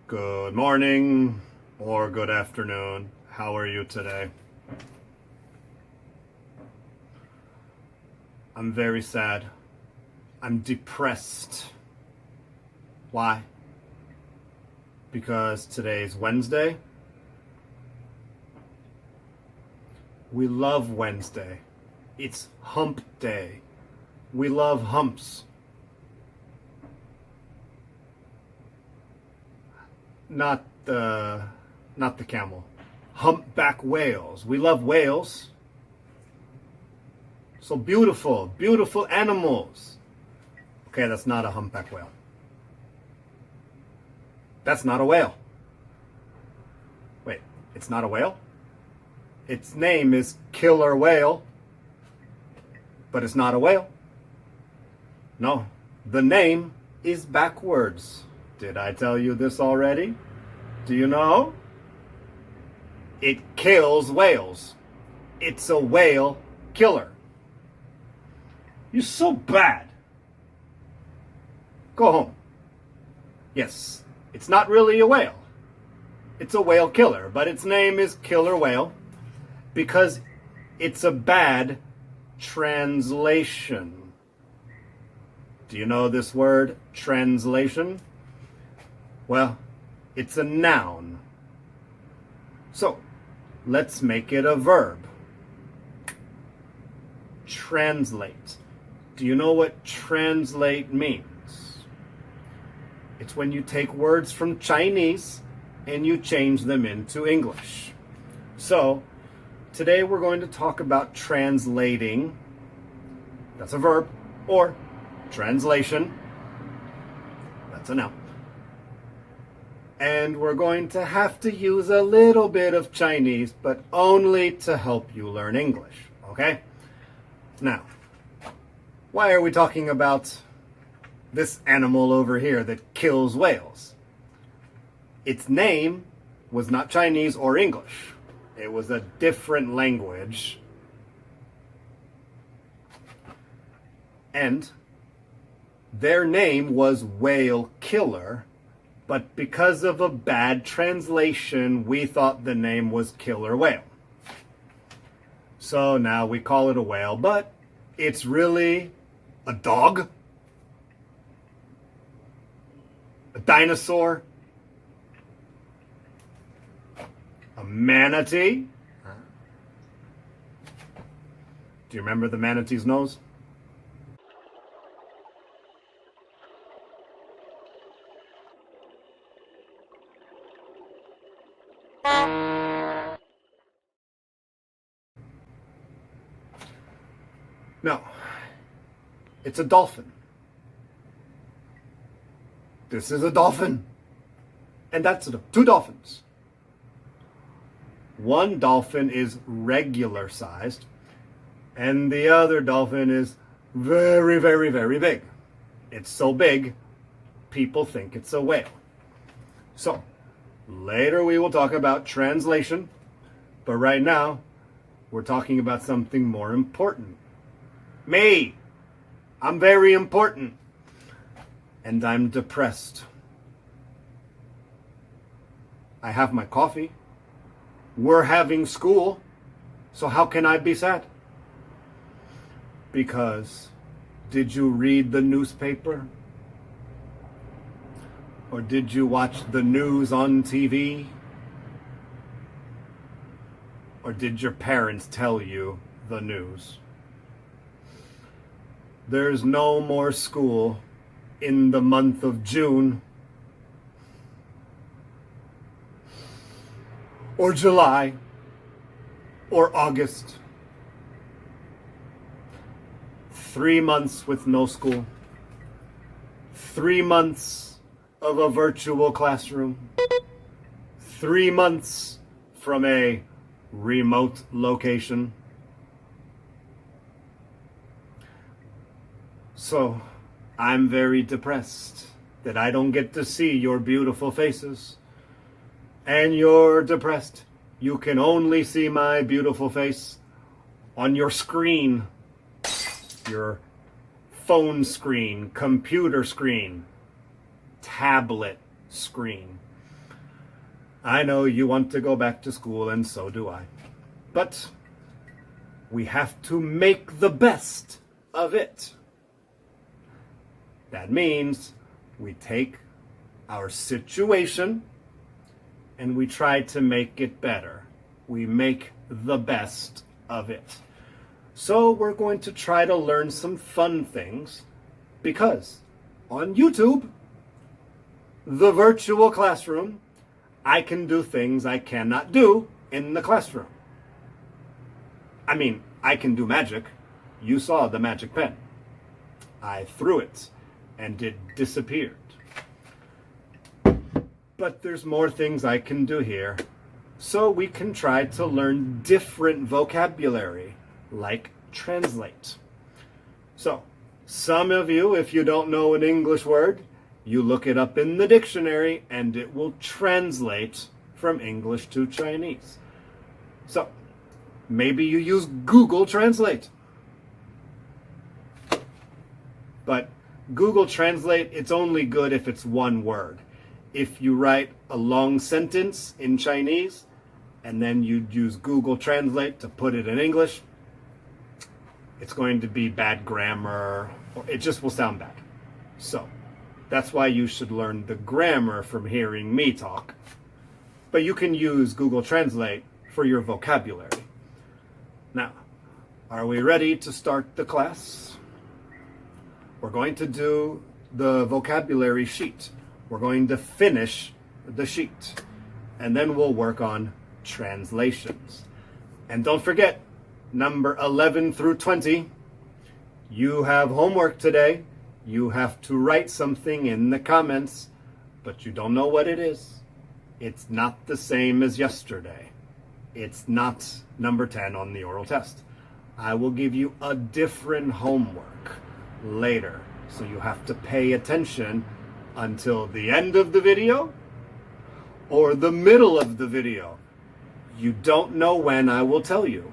Good morning or good afternoon. How are you today? I'm very sad. I'm depressed. Why? Because today's Wednesday. We love Wednesday. It's hump day. We love humps. Not the camel. Humpback whales. We love whales. So beautiful, beautiful animals. Okay, that's not a humpback whale. That's not a whale. Wait, it's not a whale? Its name is killer whale, but it's not a whale. No, the name is backwards. Did I tell you this already? Do you know? It kills whales. It's a whale killer. You're so bad. Go home. Yes, it's not really a whale. It's a whale killer, but its name is killer whale because it's a bad translation. Do you know this word, translation? Well, it's a noun. So, let's make it a verb. Translate. Do you know what translate means? It's when you take words from Chinese and you change them into English. So, today we're going to talk about translating. That's a verb. Or translation. That's a noun. And we're going to have to use a little bit of Chinese, but only to help you learn English, okay? Now, why are we talking about this animal over here that kills whales? Its name was not Chinese or English. It was a different language. And their name was whale killer. But because of a bad translation, we thought the name was killer whale. So now we call it a whale, but it's really a dog, a dinosaur, a manatee. Do you remember the manatee's nose? No, it's a dolphin. This is a dolphin. And that's two dolphins. One dolphin is regular sized, and the other dolphin is very, very, very big. It's so big, people think it's a whale. So, later we will talk about translation, but right now, we're talking about something more important. Me! I'm very important. And I'm depressed. I have my coffee. We're having school. So how can I be sad? Because did you read the newspaper? Or did you watch the news on TV? Or did your parents tell you the news? There's no more school in the month of June or July or August. 3 months with no school. 3 months of a virtual classroom. 3 months from a remote location. So, I'm very depressed that I don't get to see your beautiful faces. And you're depressed You can only see my beautiful face on your screen, your phone screen, computer screen, tablet screen. I know you want to go back to school, and so do I. But we have to make the best of it. That means we take our situation and we try to make it better. We make the best of it. So we're going to try to learn some fun things because on YouTube, the virtual classroom, I can do things I cannot do in the classroom. I mean, I can do magic. You saw the magic pen. I threw it and it disappeared. But there's more things I can do here. So we can try to learn different vocabulary, like translate. So, some of you, if you don't know an English word, you look it up in the dictionary and it will translate from English to Chinese. So, maybe you use Google Translate. But Google Translate, it's only good if it's one word. If you write a long sentence in Chinese and then you use Google Translate to put it in English, it's going to be bad grammar, or it just will sound bad. So, that's why you should learn the grammar from hearing me talk. But you can use Google Translate for your vocabulary. Now, are we ready to start the class? We're going to do the vocabulary sheet. We're going to finish the sheet. And then we'll work on translations. And don't forget, number 11 through 20, you have homework today. You have to write something in the comments, but you don't know what it is. It's not the same as yesterday. It's not number 10 on the oral test. I will give you a different homework later, so you have to pay attention until the end of the video or the middle of the video. You don't know when I will tell you,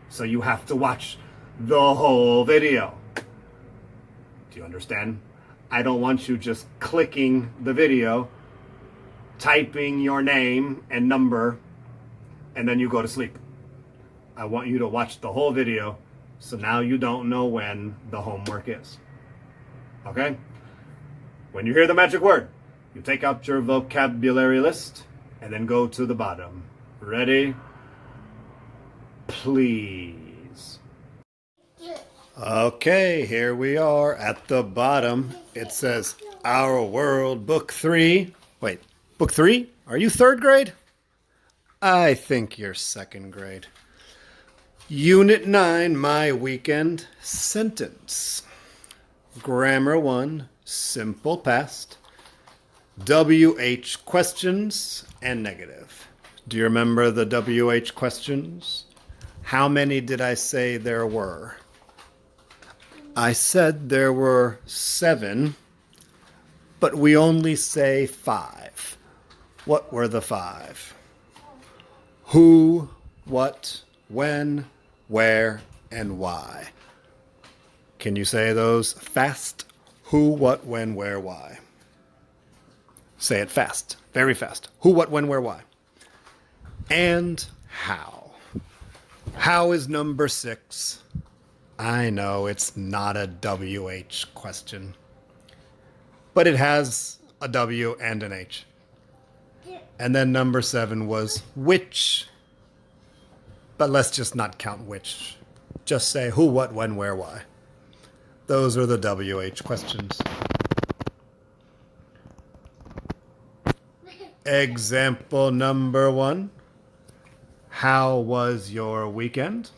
so you have to watch the whole video. Do you understand? I don't want you just clicking the video, typing your name and number, and then you go to sleep. I want you to watch the whole video, so now you don't know when the homework is. Okay? When you hear the magic word, you take out your vocabulary list and then go to the bottom. Ready? Please. Okay, here we are at the bottom. It says Our World, Book 3. Wait, Book 3? Are you third grade? I think you're second grade. Unit 9, My Weekend Sentence. Grammar 1, Simple Past. WH questions and negative. Do you remember the WH questions? How many did I say there were? I said there were 7, but we only say 5. What were the 5? Who, what, when, where, and why. Can you say those fast? Who, what, when, where, why. Say it fast, very fast. Who, what, when, where, why. And how. How is number 6. I know it's not a WH question, but it has a W and an H. And then number 7 was which. But let's just not count which. Just say who, what, when, where, why. Those are the WH questions. Example number 1. How was your weekend?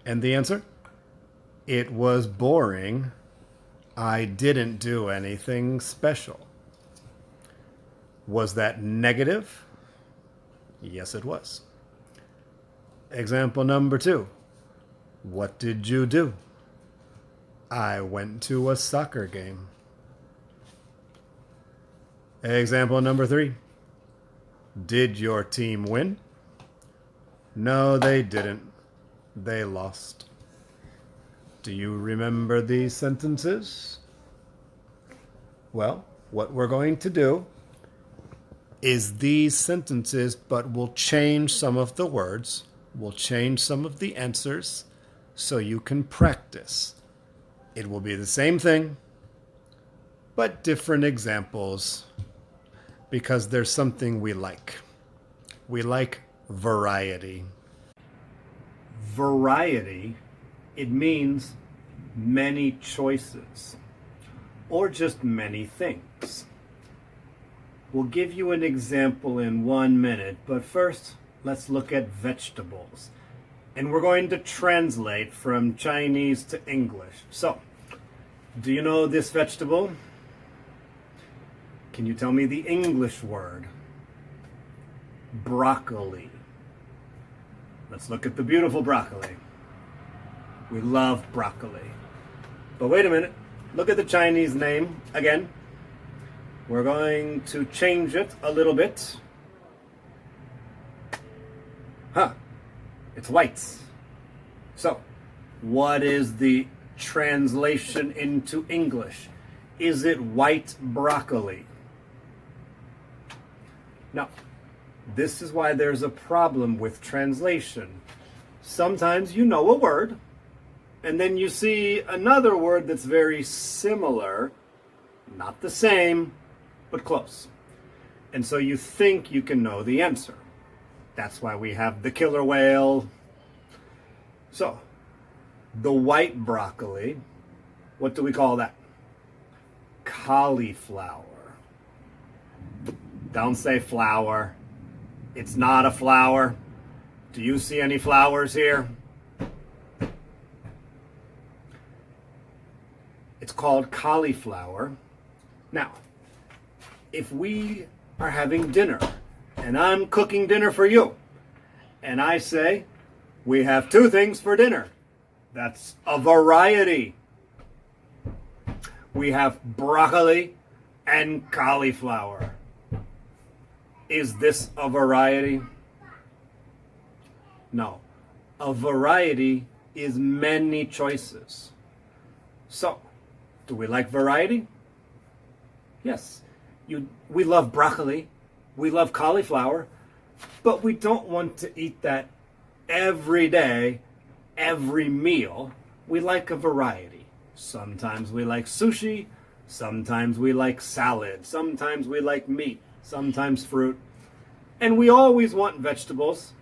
And the answer? It was boring. I didn't do anything special. Was that negative? Yes, it was. Example number 2. What did you do? I went to a soccer game. Example number 3. Did your team win? No, they didn't. They lost. Do you remember these sentences? Well, what we're going to do is these sentences, but we'll change some of the words, we'll change some of the answers so you can practice. It will be the same thing, but different examples because there's something we like. We like variety. Variety, it means many choices or just many things. We'll give you an example in 1 minute, but first, let's look at vegetables. And we're going to translate from Chinese to English. So, do you know this vegetable? Can you tell me the English word? Broccoli. Let's look at the beautiful broccoli. We love broccoli. But wait a minute. Look at the Chinese name again. We're going to change it a little bit. It's white. So, what is the translation into English? Is it white broccoli? Now, this is why there's a problem with translation. Sometimes you know a word, and then you see another word that's very similar, not the same, but close. And so you think you can know the answer. That's why we have the killer whale. So, the white broccoli, what do we call that? Cauliflower. Don't say flower. It's not a flower. Do you see any flowers here? It's called cauliflower. Now, if we are having dinner and I'm cooking dinner for you and I say, we have 2 things for dinner. That's a variety. We have broccoli and cauliflower. Is this a variety? No. A variety is many choices. So, do we like variety? Yes. We love broccoli. We love cauliflower. But we don't want to eat that every day, every meal. We like a variety. Sometimes we like sushi. Sometimes we like salad. Sometimes we like meat. Sometimes fruit. And we always want vegetables,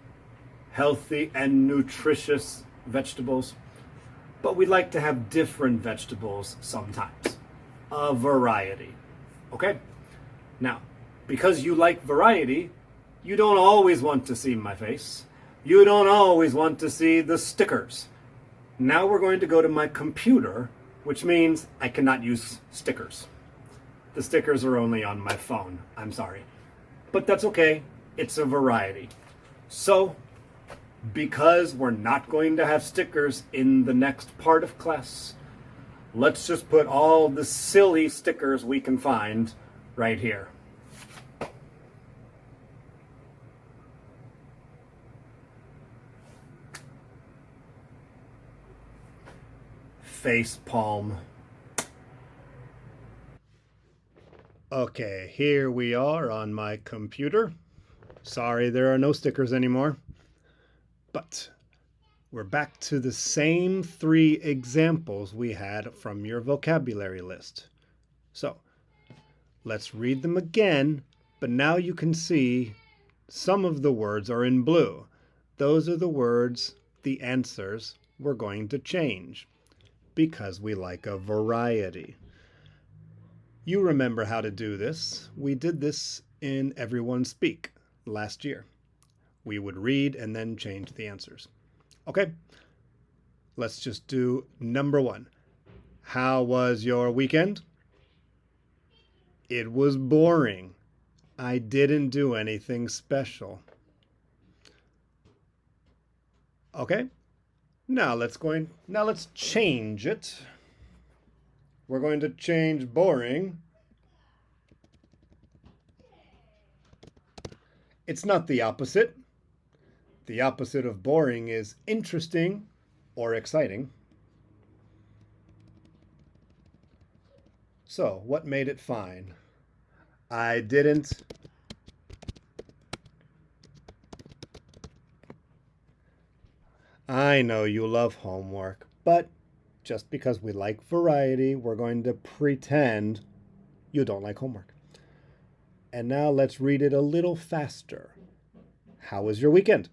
healthy and nutritious vegetables. But we like to have different vegetables sometimes. A variety. Okay? Now, because you like variety, you don't always want to see my face. You don't always want to see the stickers. Now we're going to go to my computer, which means I cannot use stickers. The stickers are only on my phone. I'm sorry. But that's okay. It's a variety. So, because we're not going to have stickers in the next part of class, let's just put all the silly stickers we can find right here. Face palm. Okay, here we are on my computer. Sorry, there are no stickers anymore. But we're back to the same 3 examples we had from your vocabulary list. So, let's read them again, but now you can see some of the words are in blue. Those are the words, the answers we're going to change because we like a variety. You remember how to do this. We did this in Everyone Speak last year. We would read and then change the answers. Okay, let's just do number 1. How was your weekend? It was boring. I didn't do anything special. Okay, now let's change it. We're going to change boring. It's not the opposite. The opposite of boring is interesting or exciting. So, what made it fine? I didn't. I know you love homework, but just because we like variety, we're going to pretend you don't like homework. And now let's read it a little faster. How was your weekend?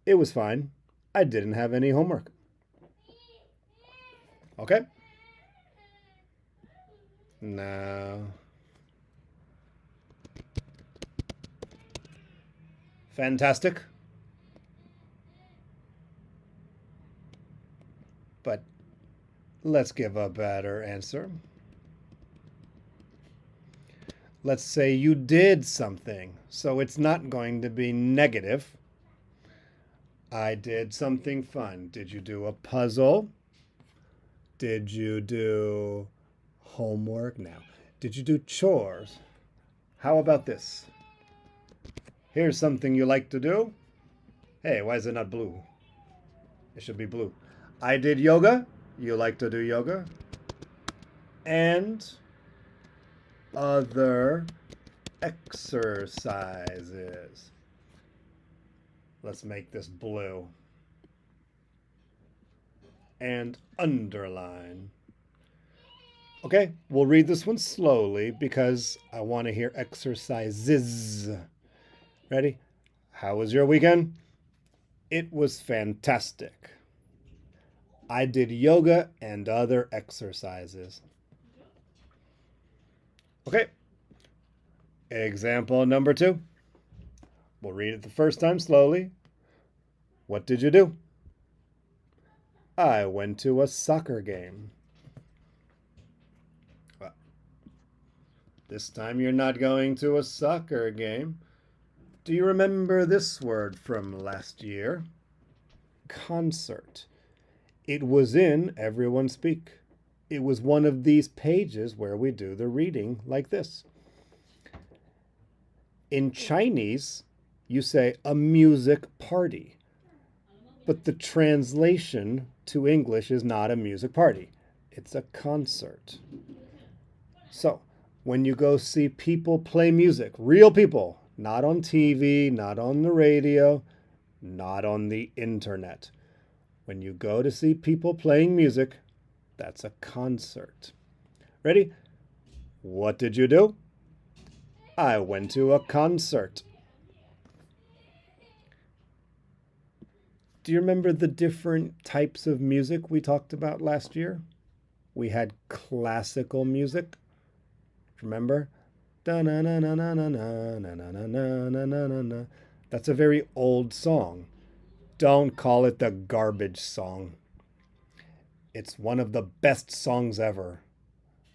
It was fine. I didn't have any homework. Okay? No. Fantastic. But let's give a better answer. Let's say you did something, so it's not going to be negative. I did something fun. Did you do a puzzle? Did you do homework? Now, did you do chores? How about this? Here's something you like to do. Hey, why is it not blue? It should be blue. I did yoga. You like to do yoga. And other exercises. Let's make this blue. And underline. Okay, we'll read this one slowly because I want to hear exercises. Ready? How was your weekend? It was fantastic. I did yoga and other exercises. Okay. Example number 2. We'll read it the first time slowly. What did you do? I went to a soccer game. Well, this time you're not going to a soccer game. Do you remember this word from last year? Concert. It was in Everyone Speak. It was one of these pages where we do the reading like this. In Chinese, you say a music party, but the translation to English is not a music party. It's a concert. So, when you go see people play music, real people, not on TV, not on the radio, not on the internet. When you go to see people playing music, that's a concert. Ready? What did you do? I went to a concert. Do you remember the different types of music we talked about last year? We had classical music. Remember? That's a very old song. Don't call it the garbage song. It's one of the best songs ever.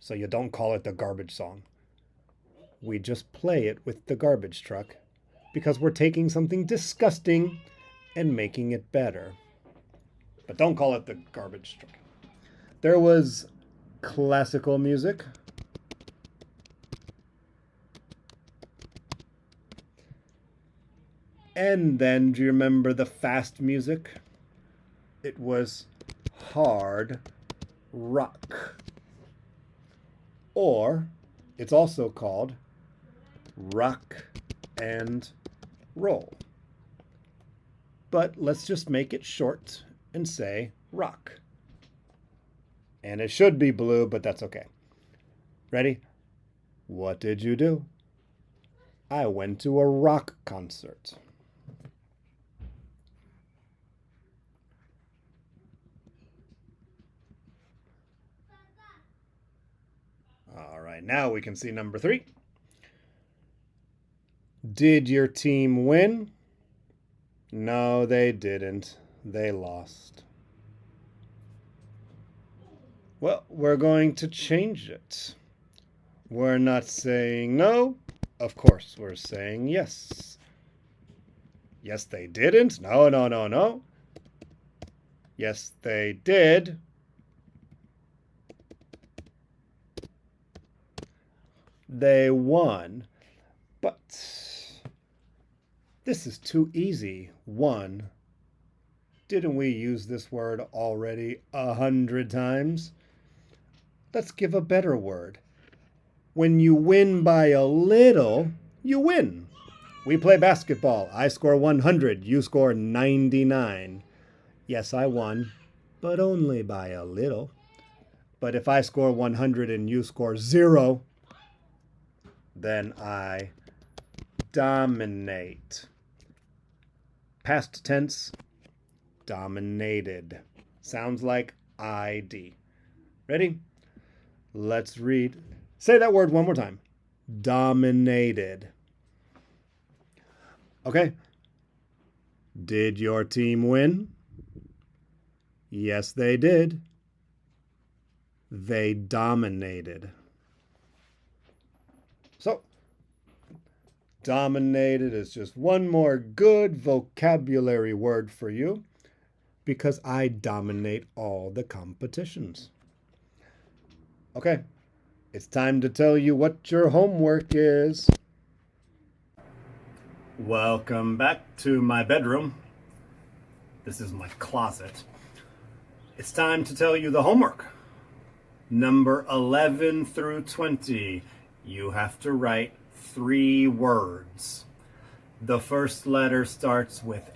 So you don't call it the garbage song. We just play it with the garbage truck because we're taking something disgusting and making it better. But don't call it the garbage truck. There was classical music. And then, do you remember the fast music? It was hard rock. Or it's also called rock and roll. But let's just make it short and say rock. And it should be blue, but that's okay. Ready? What did you do? I went to a rock concert. All right, now we can see number 3. Did your team win? No, they didn't. They lost. Well, we're going to change it. We're not saying no. Of course, we're saying yes. Yes, they didn't. No, no, no, no. Yes, they did. They won. But This is too easy. 1. Didn't we use this word already 100 times? Let's give a better word. When you win by a little, you win. We play basketball. I score 100. You score 99. Yes, I won, but only by a little. But if I score 100 and you score 0, then I dominate. Past tense, dominated. Sounds like ID. Ready? Let's read. Say that word one more time. Dominated. Okay. Did your team win? Yes, they did. They dominated. So, dominated is just one more good vocabulary word for you because I dominate all the competitions. Okay, it's time to tell you what your homework is. Welcome back to my bedroom. This is my closet. It's time to tell you the homework. Number 11 through 20. You have to write 3 words. The first letter starts with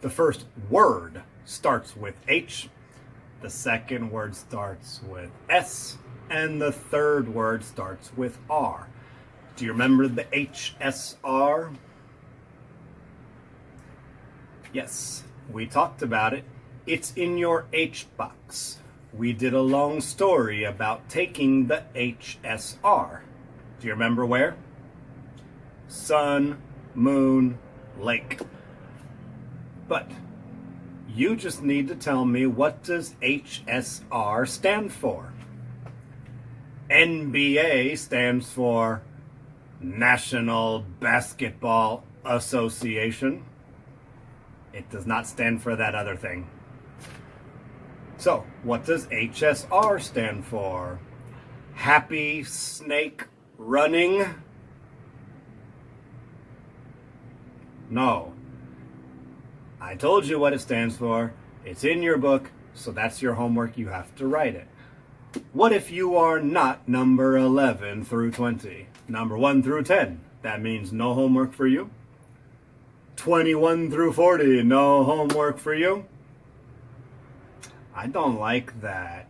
the first word starts with H. The second word starts with S. And the third word starts with R. Do you remember the HSR? Yes, we talked about it. It's in your H box. We did a long story about taking the HSR. Do you remember where? Sun, moon, lake. But you just need to tell me, what does HSR stand for? NBA stands for National Basketball Association. It does not stand for that other thing. So, what does HSR stand for? Happy Snake Running? No. I told you what it stands for. It's in your book, so that's your homework. You have to write it. What if you are not number 11 through 20? Number 1 through 10. That means no homework for you. 21 through 40. No homework for you. I don't like that.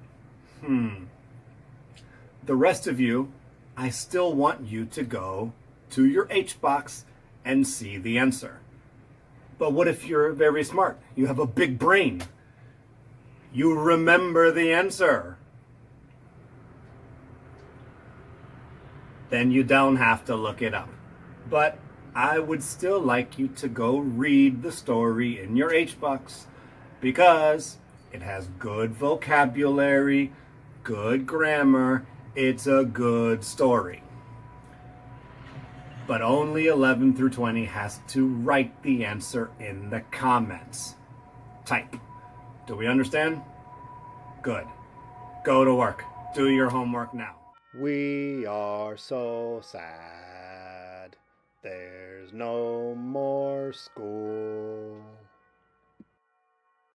The rest of you, I still want you to go to your H box and see the answer. But what if you're very smart? You have a big brain. You remember the answer. Then you don't have to look it up. But I would still like you to go read the story in your H box because it has good vocabulary, good grammar. It's a good story. But only 11 through 20 has to write the answer in the comments. Type. Do we understand? Good. Go to work. Do your homework now. We are so sad. There's no more school.